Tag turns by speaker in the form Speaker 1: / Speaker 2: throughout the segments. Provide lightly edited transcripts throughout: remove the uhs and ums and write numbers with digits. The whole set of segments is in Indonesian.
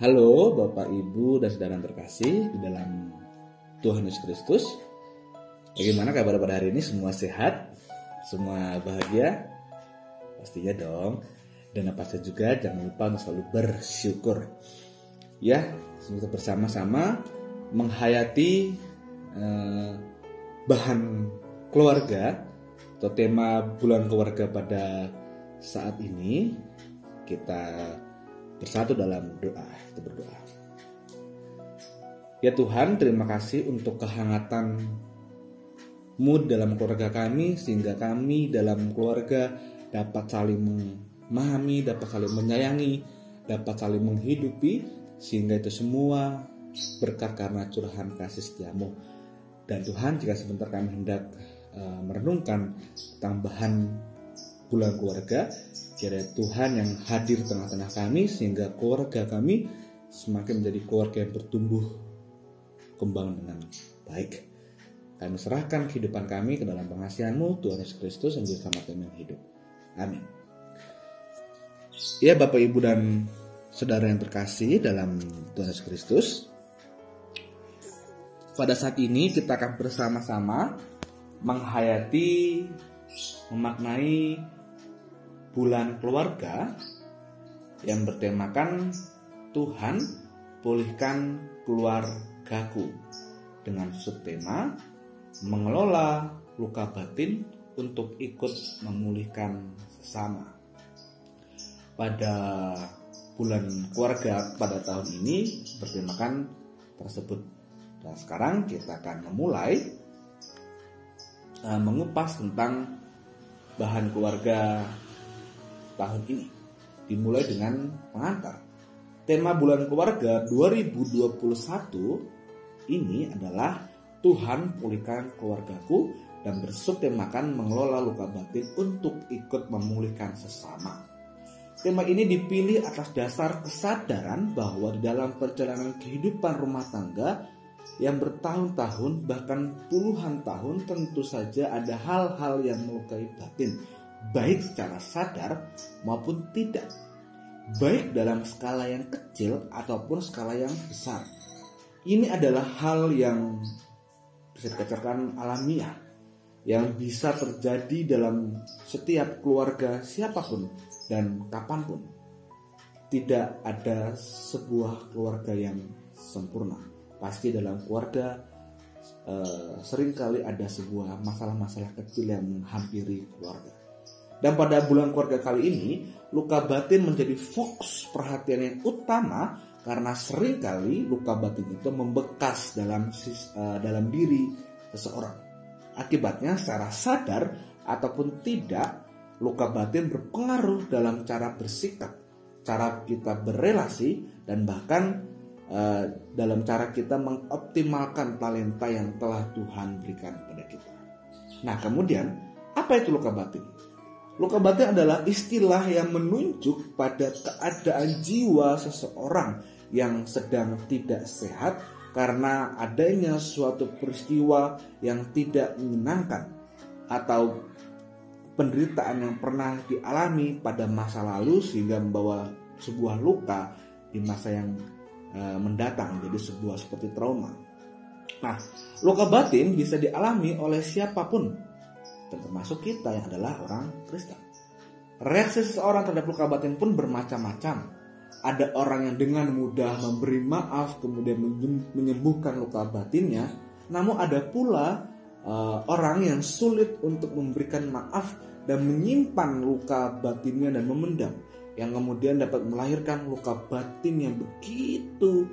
Speaker 1: Halo Bapak Ibu dan saudara yang terkasih di dalam Tuhan Yesus Kristus. Bagaimana kabar pada hari ini? Semua sehat? Semua bahagia? Pastinya dong. Dan apa saja juga jangan lupa untuk selalu bersyukur. Ya, kita bersama-sama menghayati bahan keluarga atau tema bulan keluarga pada saat ini. Kita bersatu dalam doa. Kita berdoa. Ya Tuhan, terima kasih untuk kehangatan-Mu dalam keluarga kami, sehingga kami dalam keluarga dapat saling memahami, dapat saling menyayangi, dapat saling menghidupi, sehingga itu semua berkat karena curahan kasih setia-Mu. Dan Tuhan, jika sebentar kami hendak merenungkan tentang bahan bulan keluarga, kiranya Tuhan yang hadir tengah-tengah kami, sehingga keluarga kami semakin menjadi keluarga yang bertumbuh kembang dengan baik. Kami serahkan kehidupan kami ke dalam pengasihan-Mu, Tuhan Yesus Kristus, yang Juru Selamat kami yang hidup. Amin. Ya Bapak Ibu dan saudara yang terkasih dalam Tuhan Yesus Kristus, pada saat ini kita akan bersama-sama menghayati, memaknai bulan keluarga yang bertemakan Tuhan pulihkan keluargaku, dengan subtema mengelola luka batin untuk ikut memulihkan sesama. Pada bulan keluarga pada tahun ini bertemakan tersebut. Dan sekarang kita akan memulai mengupas tentang bahan keluarga tahun ini, dimulai dengan pengantar. Tema bulan keluarga 2021 ini adalah Tuhan pulihkan keluargaku, dan bersubtemakan mengelola luka batin untuk ikut memulihkan sesama. Tema ini dipilih atas dasar kesadaran bahwa di dalam perjalanan kehidupan rumah tangga yang bertahun-tahun bahkan puluhan tahun, tentu saja ada hal-hal yang melukai batin, baik secara sadar maupun tidak, baik dalam skala yang kecil ataupun skala yang besar. Ini adalah hal yang bisa dikatakan alamiah, yang bisa terjadi dalam setiap keluarga siapapun dan kapanpun. Tidak ada sebuah keluarga yang sempurna. Pasti dalam keluarga seringkali ada sebuah masalah-masalah kecil yang menghampiri keluarga. Dan pada bulan keluarga kali ini, luka batin menjadi fokus perhatian yang utama, karena seringkali luka batin itu membekas dalam diri seseorang. Akibatnya secara sadar ataupun tidak, luka batin berpengaruh dalam cara bersikap, cara kita berelasi, dan bahkan dalam cara kita mengoptimalkan talenta yang telah Tuhan berikan kepada kita. Nah, kemudian apa itu luka batin? Luka batin adalah istilah yang menunjuk pada keadaan jiwa seseorang yang sedang tidak sehat karena adanya suatu peristiwa yang tidak menyenangkan atau penderitaan yang pernah dialami pada masa lalu, sehingga membawa sebuah luka di masa yang mendatang, jadi sebuah seperti trauma. Nah, luka batin bisa dialami oleh siapapun, termasuk kita yang adalah orang Kristen. Reaksi seseorang terhadap luka batin pun bermacam-macam. Ada orang yang dengan mudah memberi maaf kemudian menyembuhkan luka batinnya, namun ada pula orang yang sulit untuk memberikan maaf dan menyimpan luka batinnya dan memendam, yang kemudian dapat melahirkan luka batin yang begitu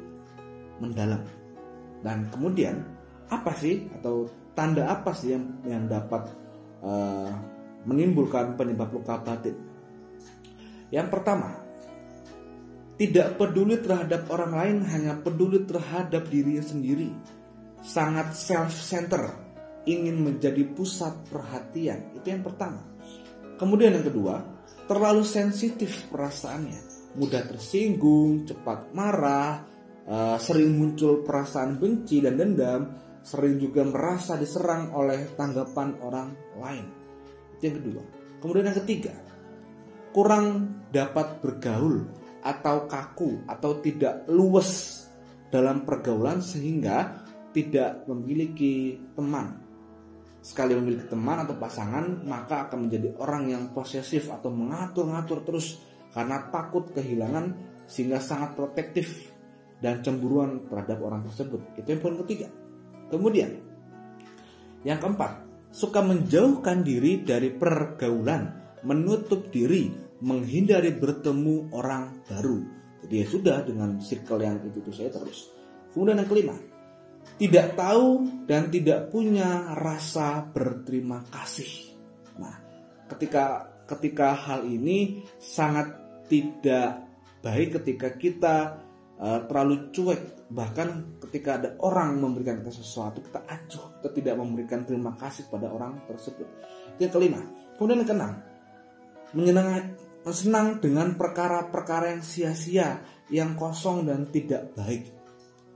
Speaker 1: mendalam. Dan kemudian apa sih, atau tanda apa sih yang dapat menimbulkan penyebab luka batin? Yang pertama, tidak peduli terhadap orang lain, hanya peduli terhadap dirinya sendiri. Sangat self-centered, ingin menjadi pusat perhatian. Itu yang pertama. Kemudian yang kedua, terlalu sensitif perasaannya, mudah tersinggung, cepat marah, sering muncul perasaan benci dan dendam, sering juga merasa diserang oleh tanggapan orang lain. Itu yang kedua. Kemudian yang ketiga, kurang dapat bergaul atau kaku atau tidak luwes dalam pergaulan sehingga tidak memiliki teman. Sekali memiliki teman atau pasangan, maka akan menjadi orang yang posesif atau mengatur-ngatur terus karena takut kehilangan, sehingga sangat protektif dan cemburuan terhadap orang tersebut. Itu yang poin ketiga. Kemudian yang keempat, suka menjauhkan diri dari pergaulan, menutup diri, menghindari bertemu orang baru. Jadi ya sudah, dengan circle yang itu saya terus. Kemudian yang kelima, tidak tahu dan tidak punya rasa berterima kasih. Nah, ketika hal ini sangat tidak baik ketika kita terlalu cuek. Bahkan ketika ada orang memberikan kita sesuatu, kita acuh, kita tidak memberikan terima kasih pada orang tersebut. Itu yang kelima. Kemudian yang keenam, senang dengan perkara-perkara yang sia-sia, yang kosong dan tidak baik.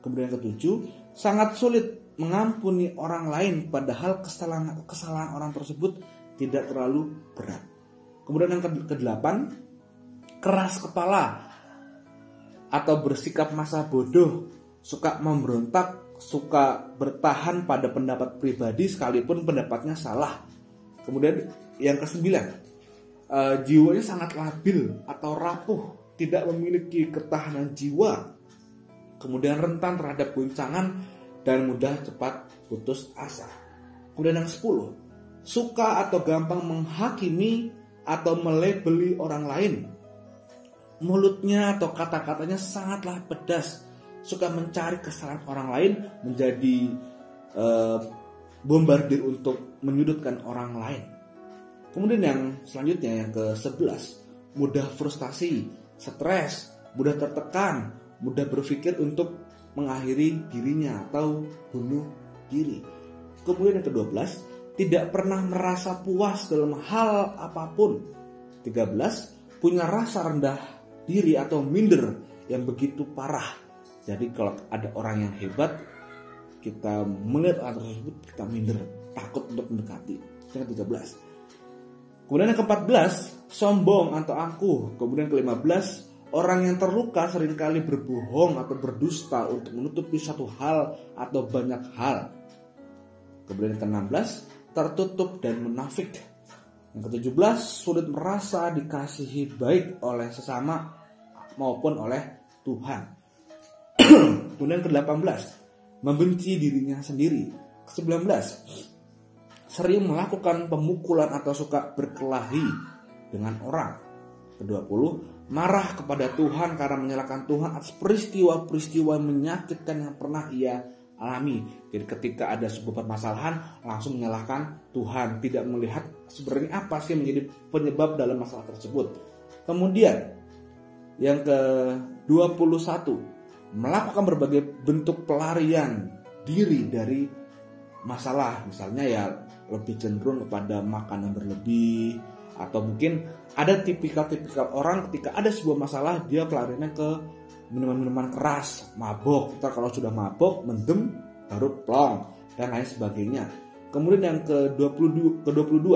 Speaker 1: Kemudian yang ketujuh, sangat sulit mengampuni orang lain padahal kesalahan orang tersebut tidak terlalu berat. Kemudian yang kedelapan, keras kepala atau bersikap masa bodoh, suka memberontak, suka bertahan pada pendapat pribadi sekalipun pendapatnya salah. Kemudian yang kesembilan, jiwanya sangat labil atau rapuh, tidak memiliki ketahanan jiwa. Kemudian rentan terhadap goncangan dan mudah cepat putus asa. Kemudian yang 10, suka atau gampang menghakimi atau melabeli orang lain. Mulutnya atau kata-katanya sangatlah pedas, suka mencari kesalahan orang lain, menjadi bombardir untuk menyudutkan orang lain. Kemudian yang selanjutnya yang ke-11, mudah frustasi, stres, mudah tertekan, mudah berpikir untuk mengakhiri dirinya atau bunuh diri. Kemudian yang ke-12, tidak pernah merasa puas dalam hal apapun. 13, punya rasa rendah diri atau minder yang begitu parah. Jadi kalau ada orang yang hebat, kita melihat orang tersebut, kita minder, takut untuk mendekati. Yang ke-13. Kemudian yang ke-14, sombong atau angkuh. Kemudian ke-15, orang yang terluka seringkali berbohong atau berdusta untuk menutupi satu hal atau banyak hal. Kemudian yang ke-16, tertutup dan munafik. Yang ke-17, sulit merasa dikasihi baik oleh sesama maupun oleh Tuhan. Kemudian yang ke-18, membenci dirinya sendiri. Ke-19, sering melakukan pemukulan atau suka berkelahi dengan orang. Ke-20, marah kepada Tuhan karena menyalahkan Tuhan atas peristiwa-peristiwa menyakitkan yang pernah ia alami. Jadi ketika ada sebuah permasalahan, langsung menyalahkan Tuhan, tidak melihat sebenarnya apa sih menjadi penyebab dalam masalah tersebut. Kemudian yang ke-21, melakukan berbagai bentuk pelarian diri dari masalah. Misalnya ya lebih cenderung kepada makan yang berlebih, atau mungkin ada tipikal orang ketika ada sebuah masalah, dia pelariannya ke minuman-minuman keras, mabok. Kita kalau sudah mabok, mendem, baru plong, dan lain sebagainya. Kemudian yang ke-22,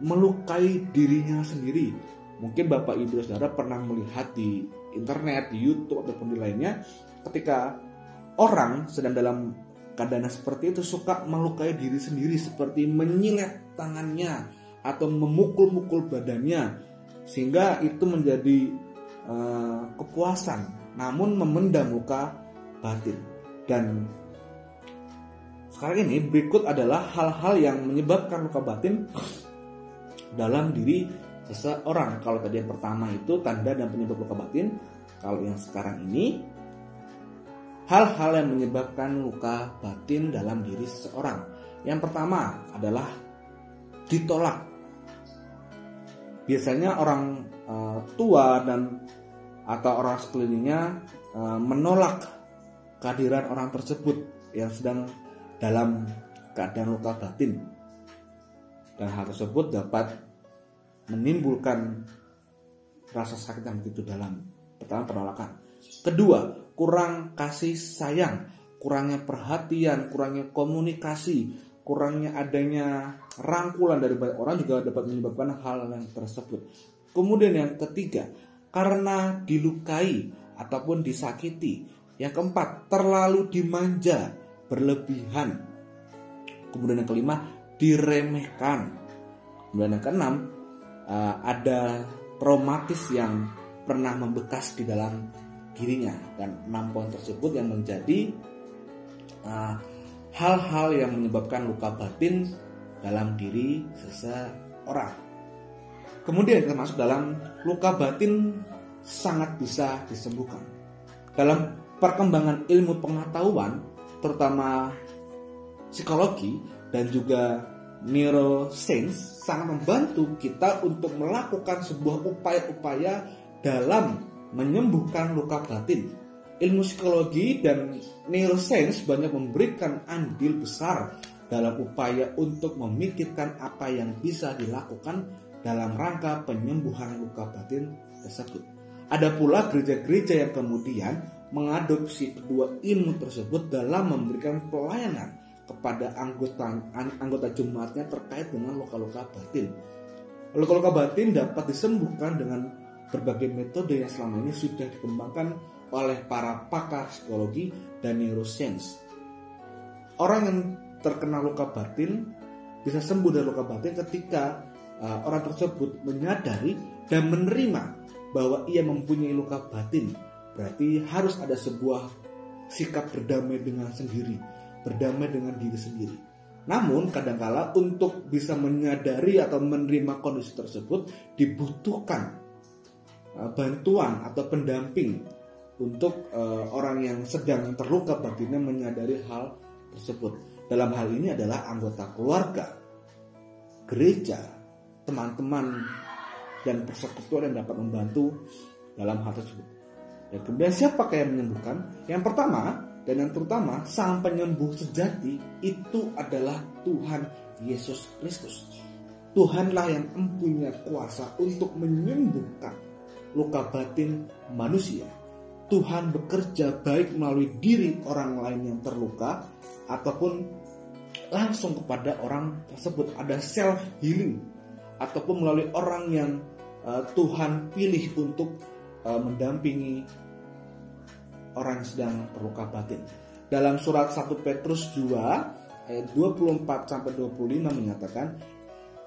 Speaker 1: melukai dirinya sendiri. Mungkin Bapak Ibu Saudara pernah melihat di internet, di YouTube ataupun di lainnya, ketika orang sedang dalam keadaan seperti itu suka melukai diri sendiri, seperti menyilet tangannya atau memukul-mukul badannya, sehingga itu menjadi kepuasan, namun memendam luka batin. Dan sekarang ini berikut adalah hal-hal yang menyebabkan luka batin dalam diri seseorang. Kalau tadi yang pertama itu tanda dan penyebab luka batin, kalau yang sekarang ini hal-hal yang menyebabkan luka batin dalam diri seseorang. Yang pertama adalah ditolak. Biasanya orang tua dan atau orang sekelilingnya menolak kehadiran orang tersebut yang sedang dalam keadaan luka batin, dan hal tersebut dapat menimbulkan rasa sakit yang begitu dalam. Pertama, penolakan. Kedua, kurang kasih sayang, kurangnya perhatian, kurangnya komunikasi, kurangnya adanya rangkulan dari banyak orang juga dapat menyebabkan hal yang tersebut. Kemudian yang ketiga, karena dilukai ataupun disakiti. Yang keempat, terlalu dimanja, berlebihan. Kemudian yang kelima, diremehkan. Kemudian yang keenam, ada traumatis yang pernah membekas di dalam dirinya. Dan 6 poin tersebut yang menjadi hal-hal yang menyebabkan luka batin dalam diri seseorang. Kemudian kita masuk dalam luka batin sangat bisa disembuhkan. Dalam perkembangan ilmu pengetahuan, terutama psikologi dan juga neuroscience, sangat membantu kita untuk melakukan sebuah upaya-upaya dalam menyembuhkan luka batin. Ilmu psikologi dan neuroscience banyak memberikan andil besar dalam upaya untuk memikirkan apa yang bisa dilakukan dalam rangka penyembuhan luka batin tersebut. Ada pula gereja-gereja yang kemudian mengadopsi kedua ilmu tersebut dalam memberikan pelayanan kepada anggota jemaatnya terkait dengan luka-luka batin. Luka-luka batin dapat disembuhkan dengan berbagai metode yang selama ini sudah dikembangkan oleh para pakar psikologi dan neuroscience. Orang yang terkena luka batin bisa sembuh dari luka batin ketika orang tersebut menyadari dan menerima bahwa ia mempunyai luka batin. Berarti harus ada sebuah sikap berdamai dengan sendiri, berdamai dengan diri sendiri. Namun kadangkala untuk bisa menyadari atau menerima kondisi tersebut dibutuhkan bantuan atau pendamping untuk orang yang sedang terluka batinnya menyadari hal tersebut. Dalam hal ini adalah anggota keluarga, gereja, teman-teman, dan persekutuan yang dapat membantu dalam hal tersebut. Dan kemudian siapakah yang menyembuhkan? Yang pertama dan yang terutama, sang penyembuh sejati itu adalah Tuhan Yesus Kristus. Tuhanlah yang mempunyai kuasa untuk menyembuhkan luka batin manusia. Tuhan bekerja baik melalui diri orang lain yang terluka ataupun langsung kepada orang tersebut. Ada self healing ataupun melalui orang yang Tuhan pilih untuk mendampingi orang yang sedang terluka batin. Dalam surat 1 Petrus 2 ayat 24-25 menyatakan,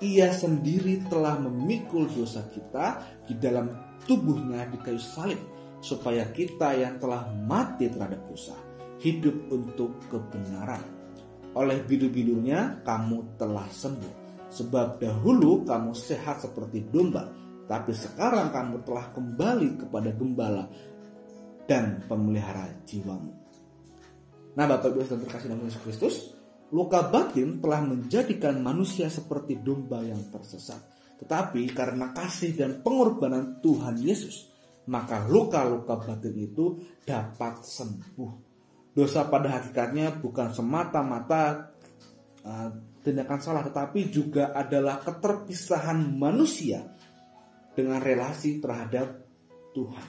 Speaker 1: Ia sendiri telah memikul dosa kita di dalam tubuhnya di kayu salib, supaya kita yang telah mati terhadap dosa hidup untuk kebenaran. Oleh bidu-bidunya kamu telah sembuh. Sebab dahulu kamu sehat seperti domba, tapi sekarang kamu telah kembali kepada gembala dan pemelihara jiwamu. Nah, Bapak Ibu yang terkasih dalam Yesus Kristus, luka batin telah menjadikan manusia seperti domba yang tersesat. Tetapi karena kasih dan pengorbanan Tuhan Yesus, maka luka-luka batin itu dapat sembuh. Dosa pada hakikatnya bukan semata-mata tindakan salah, tetapi juga adalah keterpisahan manusia dengan relasi terhadap Tuhan.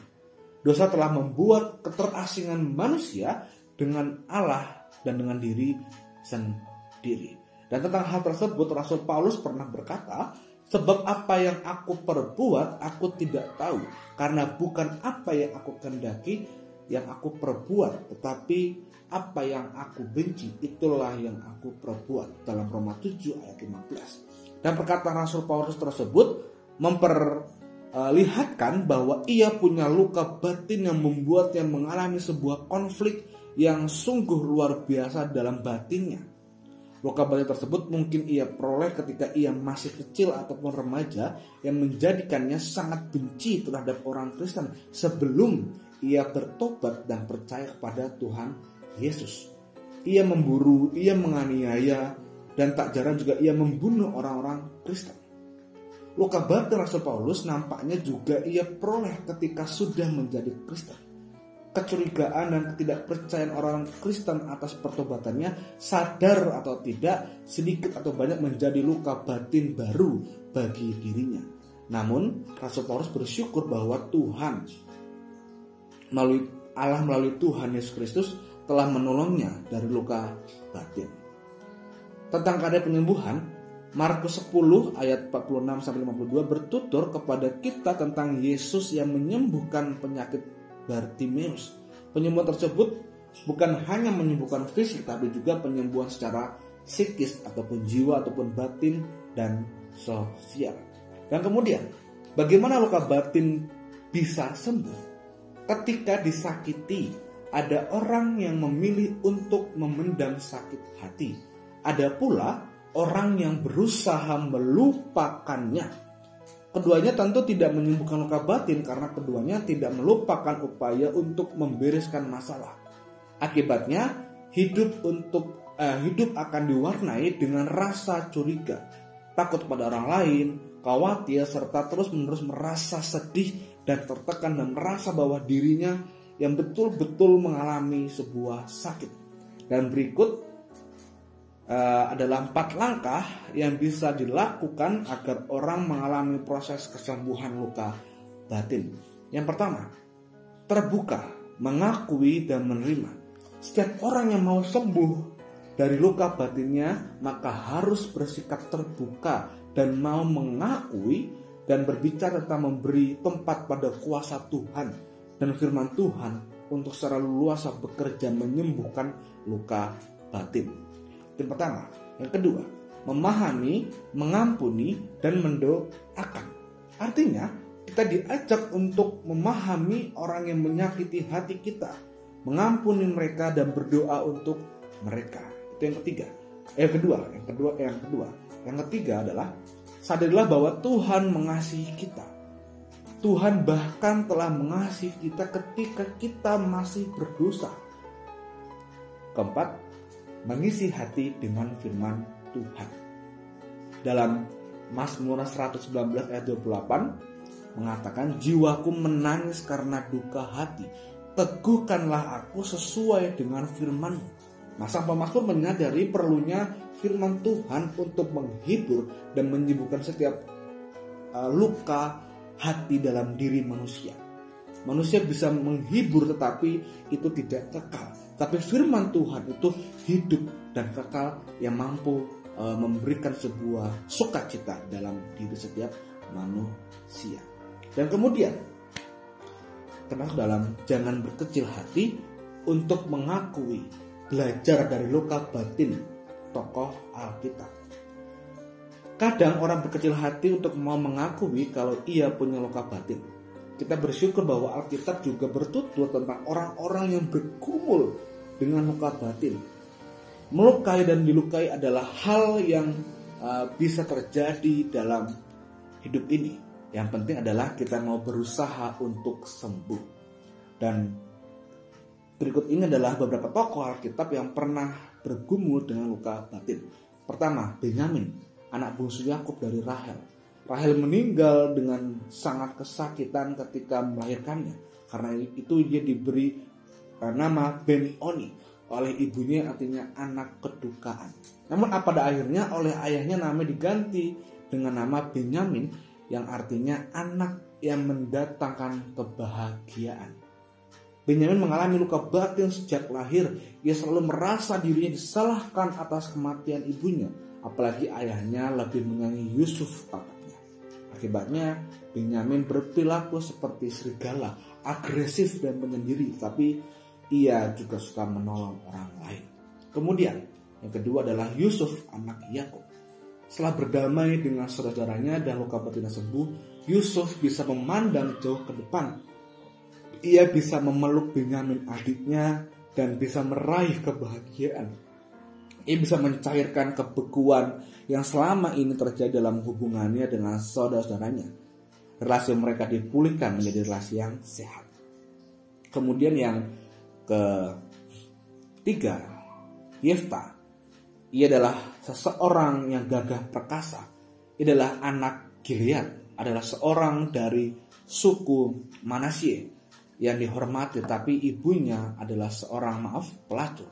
Speaker 1: Dosa telah membuat keterasingan manusia dengan Allah dan dengan diri sendiri. Dan tentang hal tersebut Rasul Paulus pernah berkata, sebab apa yang aku perbuat aku tidak tahu, karena bukan apa yang aku kehendaki yang aku perbuat, tetapi apa yang aku benci itulah yang aku perbuat. Dalam Roma 7 ayat 15. Dan perkataan Rasul Paulus tersebut memperlihatkan bahwa ia punya luka batin yang membuatnya mengalami sebuah konflik yang sungguh luar biasa dalam batinnya. Luka batin tersebut mungkin ia peroleh ketika ia masih kecil ataupun remaja, yang menjadikannya sangat benci terhadap orang Kristen sebelum ia bertobat dan percaya kepada Tuhan Yesus. Ia memburu, ia menganiaya, dan tak jarang juga ia membunuh orang-orang Kristen. Luka batin Rasul Paulus nampaknya juga ia peroleh ketika sudah menjadi Kristen. Kecurigaan dan ketidakpercayaan orang Kristen atas pertobatannya, sadar atau tidak, sedikit atau banyak menjadi luka batin baru bagi dirinya. Namun Rasul Paulus bersyukur bahwa Tuhan melalui Tuhan Yesus Kristus telah menolongnya dari luka batin. Tentang keadaan penyembuhan, Markus 10 ayat 46-52 bertutur kepada kita tentang Yesus yang menyembuhkan penyakit Bartimeus. Penyembuhan tersebut bukan hanya menyembuhkan fisik, tapi juga penyembuhan secara psikis ataupun jiwa ataupun batin dan sosial. Dan kemudian, bagaimana luka batin bisa sembuh? Ketika disakiti, ada orang yang memilih untuk memendam sakit hati. Ada pula orang yang berusaha melupakannya. Keduanya tentu tidak menyembuhkan luka batin karena keduanya tidak melupakan upaya untuk membereskan masalah. Akibatnya hidup akan diwarnai dengan rasa curiga, takut pada orang lain, khawatir, serta terus-menerus merasa sedih dan tertekan dan merasa bahwa dirinya yang betul-betul mengalami sebuah sakit. Dan berikut adalah 4 langkah yang bisa dilakukan agar orang mengalami proses kesembuhan luka batin. Yang pertama, terbuka, mengakui dan menerima. Setiap orang yang mau sembuh dari luka batinnya maka harus bersikap terbuka dan mau mengakui dan berbicara tentang memberi tempat pada kuasa Tuhan dan firman Tuhan untuk secara luas bekerja menyembuhkan luka batin. Yang pertama. Yang kedua, memahami, mengampuni, dan mendoakan. Artinya, kita diajak untuk memahami orang yang menyakiti hati kita, mengampuni mereka dan berdoa untuk mereka. Itu yang ketiga. Yang kedua. Yang ketiga adalah sadarilah bahwa Tuhan mengasihi kita. Tuhan bahkan telah mengasihi kita ketika kita masih berdosa. Keempat, mengisi hati dengan firman Tuhan. Dalam Mazmur 119 ayat 28 mengatakan, jiwaku menangis karena duka hati, teguhkanlah aku sesuai dengan firman-Mu. Nah, sang pemazmur menyadari perlunya firman Tuhan untuk menghibur dan menyembuhkan setiap luka hati dalam diri manusia. Manusia bisa menghibur tetapi itu tidak kekal. Tapi firman Tuhan itu hidup dan kekal yang mampu memberikan sebuah sukacita dalam diri setiap manusia. Dan kemudian termasuk dalam jangan berkecil hati untuk mengakui, belajar dari luka batin tokoh Alkitab. Kadang orang berkecil hati untuk mau mengakui kalau ia punya luka batin. Kita bersyukur bahwa Alkitab juga bertutur tentang orang-orang yang bergumul dengan luka batin. Melukai dan dilukai adalah hal yang bisa terjadi dalam hidup ini. Yang penting adalah kita mau berusaha untuk sembuh. Dan berikut ini adalah beberapa tokoh Alkitab yang pernah bergumul dengan luka batin. Pertama, Benyamin, anak bungsu Yakub dari Rahel. Rahel meninggal dengan sangat kesakitan ketika melahirkannya. Karena itu dia diberi nama Ben-Oni oleh ibunya, artinya anak kedukaan. Namun pada akhirnya oleh ayahnya namanya diganti dengan nama Benyamin yang artinya anak yang mendatangkan kebahagiaan. Benyamin mengalami luka batin sejak lahir. Ia selalu merasa dirinya disalahkan atas kematian ibunya, apalagi ayahnya lebih menyayangi Yusuf kakaknya. Akibatnya Benyamin berperilaku seperti serigala, agresif dan menyendiri, tapi ia juga suka menolong orang lain. Kemudian yang kedua adalah Yusuf anak Yakub. Setelah berdamai dengan saudaranya dan luka batinnya sembuh, Yusuf bisa memandang jauh ke depan. Ia bisa memeluk Benyamin adiknya dan bisa meraih kebahagiaan. Ia bisa mencairkan kebekuan yang selama ini terjadi dalam hubungannya dengan saudara-saudaranya. Relasi mereka dipulihkan menjadi relasi yang sehat. Kemudian yang ketiga, Yefta. Ia adalah seseorang yang gagah perkasa. Ia adalah anak Gilead, adalah seorang dari suku Manasye yang dihormati, tapi ibunya adalah seorang pelacur.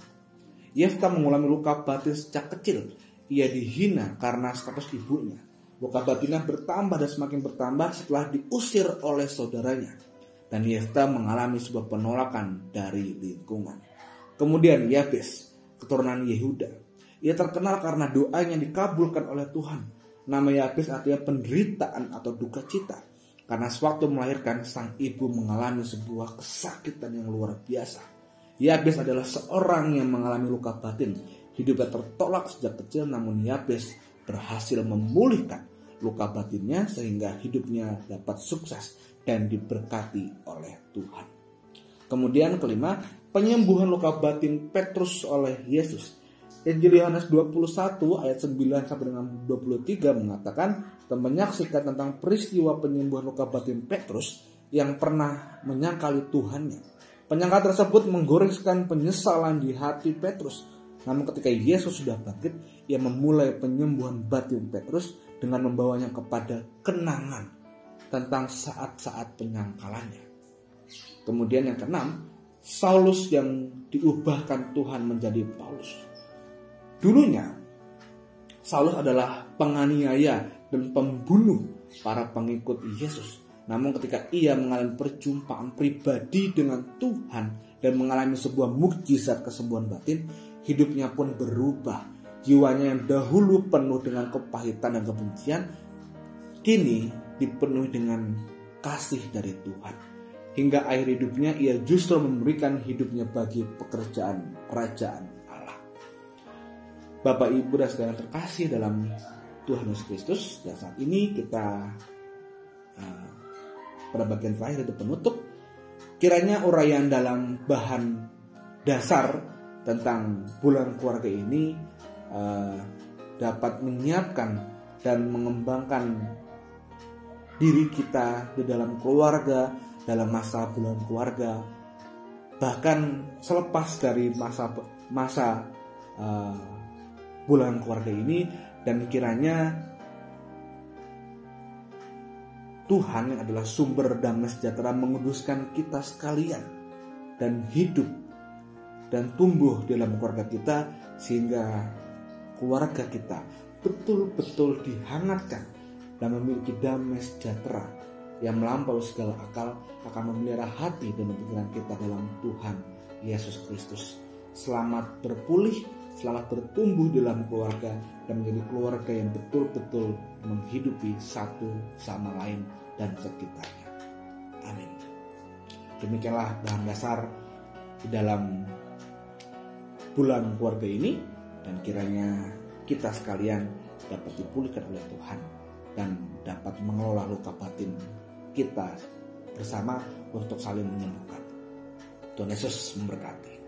Speaker 1: Yefta mengalami luka batin sejak kecil. Ia dihina karena status ibunya. Luka batinnya bertambah dan semakin bertambah setelah diusir oleh saudaranya. Dan Yefta mengalami sebuah penolakan dari lingkungan. Kemudian Yabes, keturunan Yehuda. Ia terkenal karena doanya dikabulkan oleh Tuhan. Nama Yabes artinya penderitaan atau duka cita. Karena sewaktu melahirkan, sang ibu mengalami sebuah kesakitan yang luar biasa. Yabes adalah seorang yang mengalami luka batin. Hidupnya tertolak sejak kecil, namun Yabes berhasil memulihkan luka batinnya sehingga hidupnya dapat sukses dan diberkati oleh Tuhan. Kemudian kelima, penyembuhan luka batin Petrus oleh Yesus. Injil Yohanes 21 ayat 9 sampai dengan 23 mengatakan dan menyaksikan tentang peristiwa penyembuhan luka batin Petrus yang pernah menyangkali Tuhannya. Penyangkal tersebut menggoreskan penyesalan di hati Petrus. Namun ketika Yesus sudah bangkit, ia memulai penyembuhan batin Petrus dengan membawanya kepada kenangan tentang saat-saat penyangkalannya. Kemudian yang keenam, Saulus yang diubahkan Tuhan menjadi Paulus. Dulunya, Saulus adalah penganiaya dan pembunuh para pengikut Yesus. Namun ketika ia mengalami perjumpaan pribadi dengan Tuhan dan mengalami sebuah mukjizat kesembuhan batin, hidupnya pun berubah. Jiwanya yang dahulu penuh dengan kepahitan dan kebencian, kini dipenuhi dengan kasih dari Tuhan. Hingga akhir hidupnya ia justru memberikan hidupnya bagi pekerjaan kerajaan Allah. Bapak Ibu dan saudara terkasih dalam Tuhan Yesus Kristus, dan saat ini kita pada bagian terakhir itu penutup. Kiranya uraian dalam bahan dasar tentang bulan keluarga ini dapat menyiapkan dan mengembangkan diri kita di dalam keluarga, dalam masa bulan keluarga, bahkan selepas dari masa bulan keluarga ini, dan kiranya Tuhan yang adalah sumber damai sejahtera menguduskan kita sekalian dan hidup dan tumbuh dalam keluarga kita, sehingga keluarga kita betul-betul dihangatkan dan memiliki damai sejahtera yang melampaui segala akal, akan memelihara hati dan pikiran kita dalam Tuhan Yesus Kristus. Selamat berpulih, selamat bertumbuh dalam keluarga dan menjadi keluarga yang betul-betul menghidupi satu sama lain dan sekitarnya. Amin. Demikianlah bahan dasar di dalam bulan keluarga ini, dan kiranya kita sekalian dapat dipulihkan oleh Tuhan dan dapat mengelola luka batin kita bersama untuk saling menyembuhkan. Tuhan Yesus memberkati.